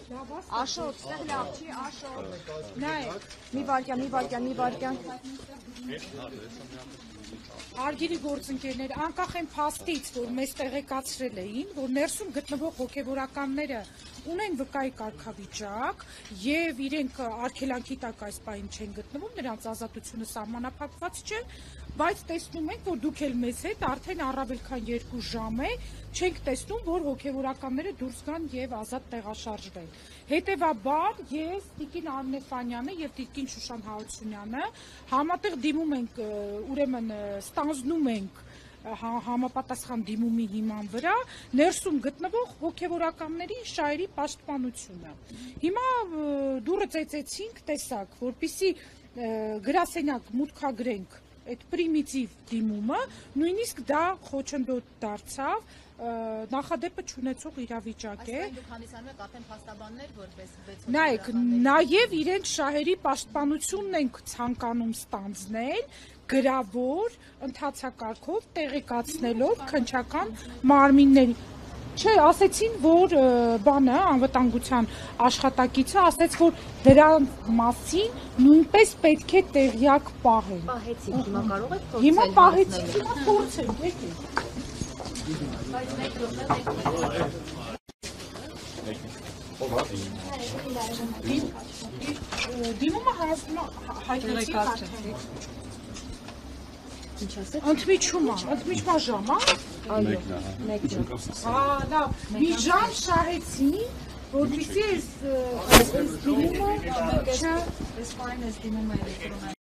Աշոտ, ստեղ լավ չի, Աշոտ։ Նայեք, մի վարկյան։ Արգիրի գործընկերներ, անկախ այն փաստից, որ մեզ տեղեկացրել էին, որ ներսում գտնվող հոգևորականները ունեն վկայի կարգավիճակ եւ իրենք արգելանքի տակ այս պահին չեն գտնվում, նրանց ազատությունը սահմանափակված չէ, բայց տեսնում ենք, որ դուք էլ մեզ հետ արդեն առավել քան 2 ժամ է չենք տեսնում, որ հոգևորականները դուրս գան եւ ազատ տեղաշարժվեն։ Հետևաբար ես Տիկին Արմինե Ֆանյանը եւ Տիկին Շուշան Հարությունյանը համատեղ դիմում ենք, ուրեմն ստանձնում ենք համապատասխան դիմումի հիման վրա ներսում գտնվող հոգևորականների շահերի պաշտպանությունը։ Հիմա դուռը ծեծեցինք, տեսակ, որպեսզի գրասենյակ մուտքագրենք այդ պրիմիտիվ դիմումը, նույնիսկ դա խոչընդոտ դարձավ, նախադեպը չունեցող իրավիճակ է։ Նայեք, նաև իրենց շահերի պաշտպանությունն ենք ցանկանում ստանձնել գրավոր ընթացակարգով տեղեկացնելով քննչական մարմինների։ Չէ, ասեցին, որ բանը անվտանգության աշխատակիցը ասեց, որ դրանց մասին նույնպես պետք է տեղյակ պահեն։ Պահեցիք, հիմա կարող եք փորձել։ Հիմա պահեցիք, հիմա փորձենք, եկեք։ Դիմումը հայտնեցի արդեն։ Ինչ ասեք։ Ընդմիջումա ժամ, Այո, 1 ժամ։ լավ, մի ժամ շահեցին, որպեսզի այս դիմումը, այս պահին այս դիմումը